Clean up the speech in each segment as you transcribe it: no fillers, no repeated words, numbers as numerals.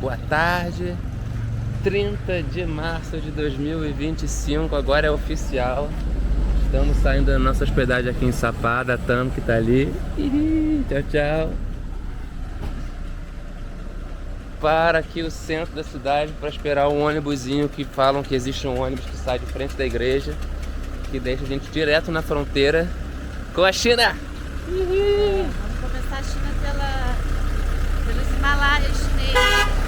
Boa tarde. 30 de março de 2025, agora é oficial. Estamos saindo da nossa hospedagem aqui em Sapá, da Tam que tá ali. Tchau, tchau. Para aqui o centro da cidade para esperar um ônibusinho que falam que existe um ônibus que sai de frente da igreja, que deixa a gente direto na fronteira com a China. Vamos começar a China pelos Himalaias chineses.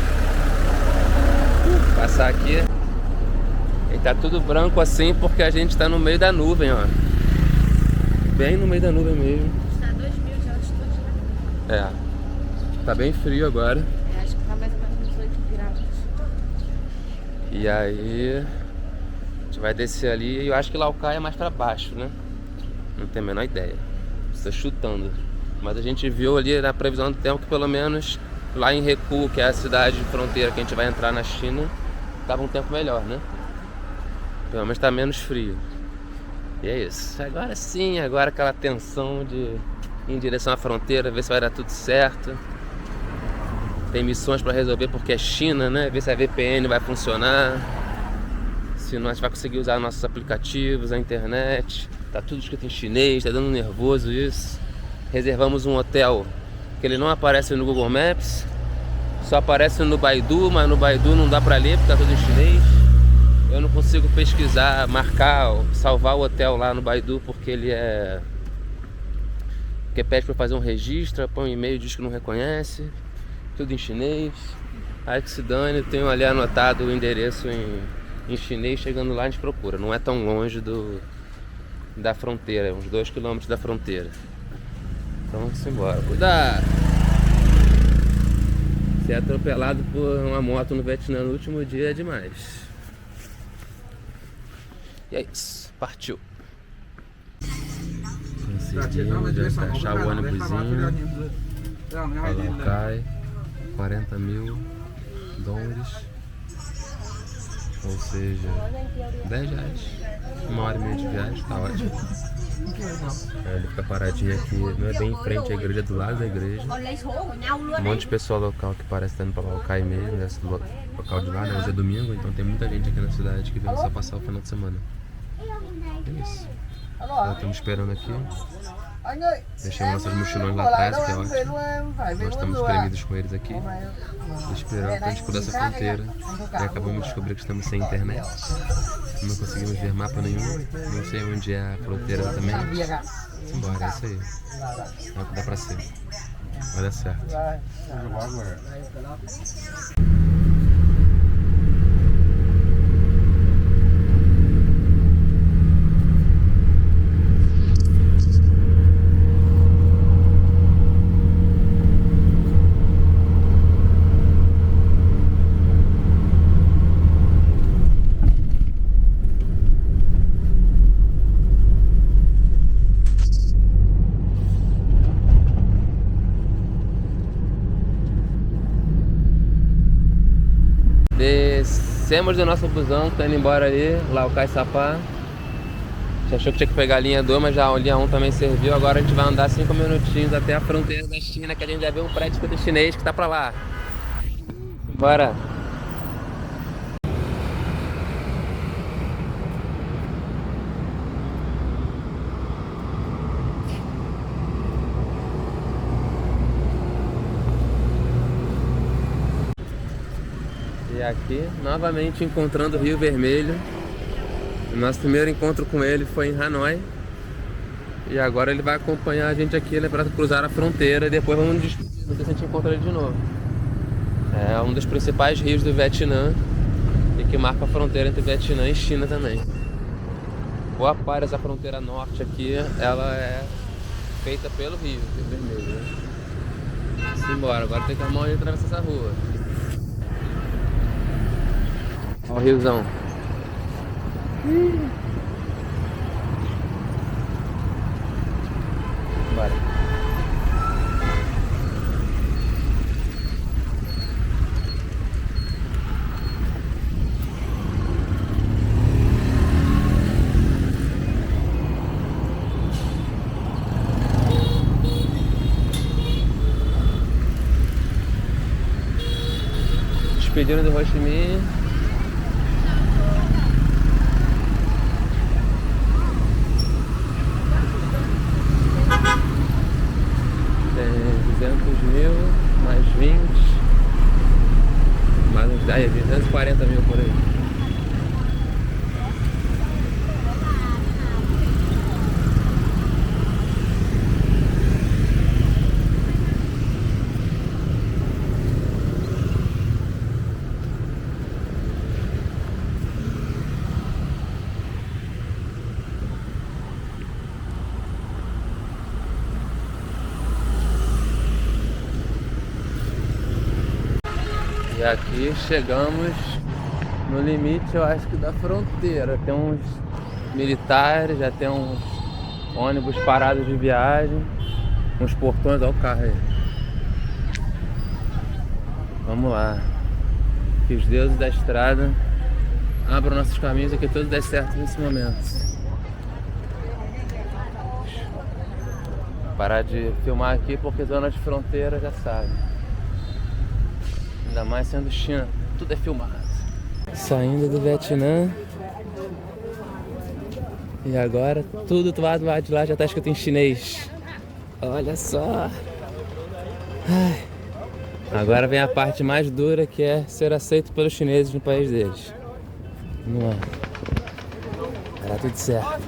Passar aqui. E tá tudo branco assim porque a gente tá no meio da nuvem, ó. Bem no meio da nuvem mesmo. Está a 2.000 de altitude, né? É. Tá bem frio agora. Acho que tá mais ou menos uns 8 graus. E aí a gente vai descer ali e eu acho que Lào Cai é mais pra baixo, né? Não tenho a menor ideia. Estou chutando. Mas a gente viu ali na previsão do tempo que pelo menos lá em Recu, que é a cidade de fronteira que a gente vai entrar na China, tava um tempo melhor, né? Pelo menos tá menos frio. E é isso. Agora sim, agora aquela tensão de ir em direção à fronteira, ver se vai dar tudo certo. Tem missões para resolver porque é China, né? Ver se a VPN vai funcionar. Se nós vai conseguir usar nossos aplicativos, a internet. Tá tudo escrito em chinês, tá dando nervoso isso. Reservamos um hotel que ele não aparece no Google Maps, só aparece no Baidu, mas no Baidu não dá pra ler porque tá tudo em chinês. Eu não consigo pesquisar, marcar, salvar o hotel lá no Baidu porque ele é... porque pede pra fazer um registro, põe um e-mail, diz que não reconhece. Tudo em chinês. Aí que se dane, eu tenho ali anotado o endereço em chinês, chegando lá a gente procura. Não é tão longe da fronteira, uns 2 km da fronteira. Então vamos embora. Cuidado! Ser atropelado por uma moto no Vietnã no último dia é demais. E é isso, partiu. Conseguimos já achar o ônibusinho. Lào Cai, 40 mil dólares, ou seja, 10 reais, 1h30 de viagem, tá ótimo. Ele fica paradinho aqui, não é bem em frente à igreja, do lado da igreja. Um monte de pessoal local que parece estar indo pra Lào Cai mesmo, nesse local de lá, né? Hoje é domingo, então tem muita gente aqui na cidade que vem só passar o final de semana. É isso. Então, estamos esperando aqui. Deixamos nossas mochilões lá atrás, que é ótimo. Nós estamos espremidos com eles aqui, esperando pra gente cruzar essa fronteira. E acabamos de descobrir que estamos sem internet. Não conseguimos ver mapa nenhum. Não sei onde é a fronteira também. Simbora, é isso aí. É o que dá pra ser. Vai dar certo. Descemos do nosso busão, tá indo embora ali, Lào Cai Sapá. A gente achou que tinha que pegar a linha 2, mas já a linha 1 também serviu. Agora a gente vai andar 5 minutinhos até a fronteira da China, que a gente já viu um prédio do chinês que tá pra lá. Bora! E aqui, novamente encontrando o Rio Vermelho. O nosso primeiro encontro com ele foi em Hanoi. E agora ele vai acompanhar a gente aqui, né, para cruzar a fronteira. E depois vamos despedir, não sei se a gente encontra ele de novo. É um dos principais rios do Vietnã e que marca a fronteira entre Vietnã e China também. Boa parte dessa fronteira norte aqui, ela é feita pelo Rio Vermelho, né? Simbora, agora tem que arrumar onde atravessar essa rua. Olha o riozão. Bora. despedindo do Ho Chi Minh. Tem 200 mil, mais 20, mais uns 10, 240 mil por aí. E aqui chegamos no limite, eu acho que da fronteira. Tem uns militares, já tem uns ônibus parados de viagem, uns portões, olha o carro aí. Vamos lá. Que os deuses da estrada abram nossos caminhos e que tudo dê certo nesse momento. Parar de filmar aqui porque zona de fronteira já sabe. Ainda mais sendo China, tudo é filmado. Saindo do Vietnã. E agora tudo do lado de lá já tá escrito em chinês. Olha só. Ai. Agora vem a parte mais dura, que é ser aceito pelos chineses no país deles. Vamos lá. Vai dar tudo certo.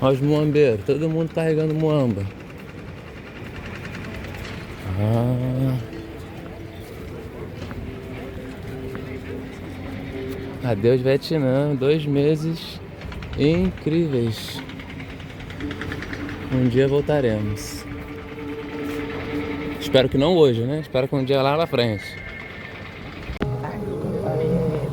Olha os muambeiros, todo mundo carregando muamba. Adeus Vietnã, 2 meses incríveis. Um dia voltaremos. Espero que não hoje, né? Espero que um dia lá na frente.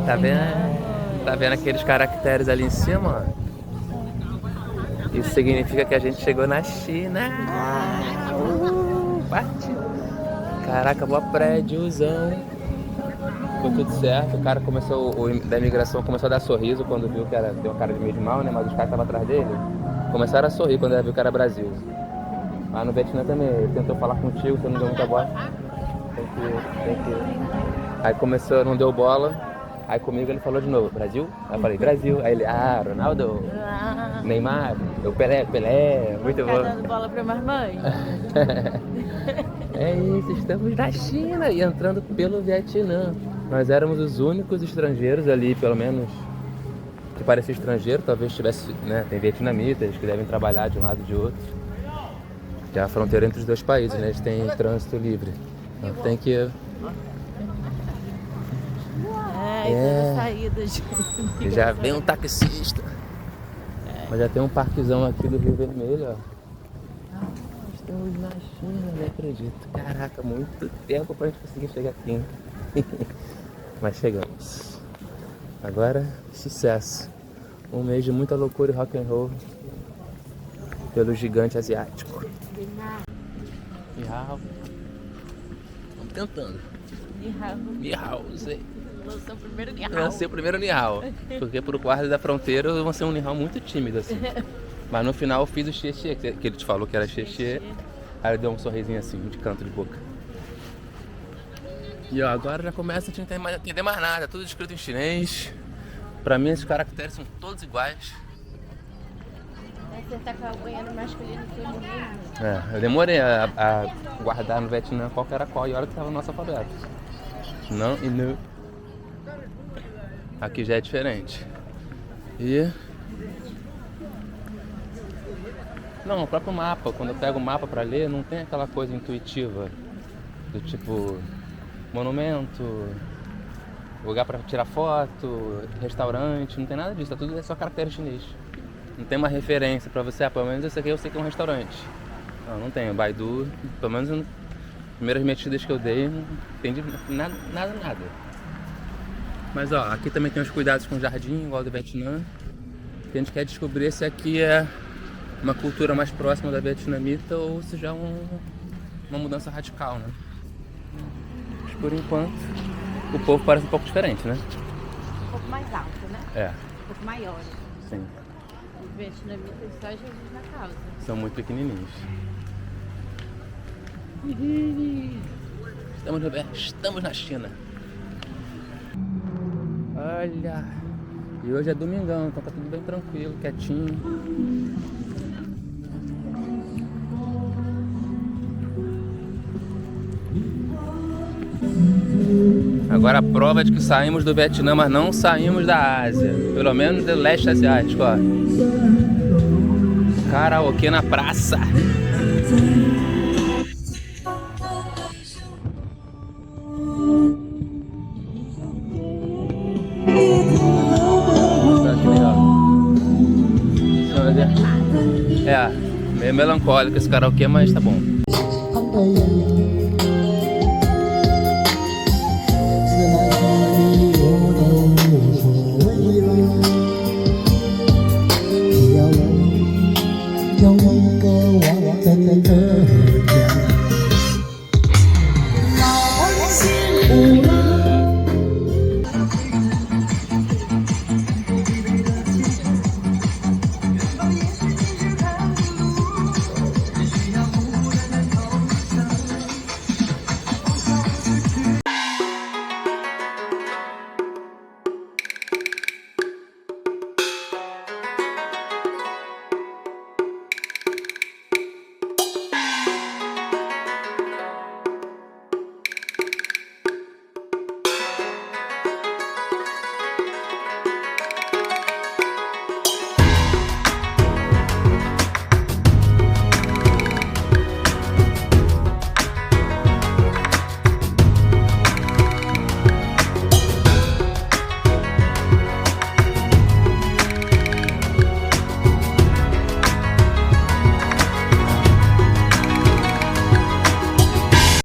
Tá vendo? Tá vendo aqueles caracteres ali em cima? Ó? Isso significa que a gente chegou na China. Partiu. Caraca, mó prédiozão. Foi tudo certo. O cara começou, o da imigração começou a dar sorriso quando viu que era, deu uma cara de meio de mal, né? Mas os caras estavam atrás dele. Começaram a sorrir quando ele viu que era Brasil. Lá no Vietnã também, ele tentou falar contigo, você não deu muita bola. Tem que. Aí começou, não deu bola. Aí comigo ele falou de novo, Brasil? Aí eu falei, Brasil. Aí ele, Ronaldo, Neymar, eu Pelé, muito bom. Tá dando bola pra marmãe? É isso, estamos na China e entrando pelo Vietnã. Nós éramos os únicos estrangeiros ali, pelo menos, que parecia estrangeiro, talvez tivesse, né, tem vietnamitas que devem trabalhar de um lado e de outro. Que é a fronteira entre os dois países, né, eles têm trânsito livre. Então tem que... Saída, gente. E já vem um taxista. Mas já tem um parquezão aqui do Rio Vermelho, ó. Estamos na China, não acredito. Caraca, muito tempo pra gente conseguir chegar aqui, hein? Mas chegamos. Agora, sucesso. Um mês de muita loucura e rock and roll pelo gigante asiático. Ni hao. Estamos tentando. Ni hao, sei. Lançou o primeiro Ni hao. Lancei o primeiro Ni hao. Porque pro guarda da fronteira eu vou ser um Ni hao muito tímido, assim. Mas no final eu fiz o xie xie, que ele te falou que era xie xie. Aí ele deu um sorrisinho assim, de canto de boca. E ó, agora já começa a entender mais nada, tudo escrito em chinês. Pra mim esses caracteres são todos iguais. Você tá com a banheiro masculino e feminino. Eu demorei a guardar no Vietnã qual que era qual e olha que tava no nosso alfabeto. Não e nu. Aqui já é diferente. E... Não, o próprio mapa, quando eu pego o mapa pra ler, não tem aquela coisa intuitiva do tipo monumento, lugar pra tirar foto, restaurante, não tem nada disso, tá tudo é só caractere chinês. Não tem uma referência pra você, pelo menos esse aqui eu sei que é um restaurante. Não tem, o Baidu, pelo menos nas primeiras metidas que eu dei, não entendi nada. Mas ó, aqui também tem os cuidados com o jardim, igual do Vietnã. A gente quer descobrir se aqui é uma cultura mais próxima da vietnamita ou se já é uma mudança radical, né? Mas por enquanto, o povo parece um pouco diferente, né? Um pouco mais alto, né? Um pouco maior. Sim. Os vietnamitas só Jesus na causa. São muito pequenininhos. Estamos na China. Olha. E hoje é domingão, então tá tudo bem tranquilo, quietinho. Agora a prova de que saímos do Vietnã, mas não saímos da Ásia. Pelo menos do leste asiático, ó. Karaokê na praça. Olha que legal. Deixa eu ver. É, meio melancólico esse karaokê, mas tá bom.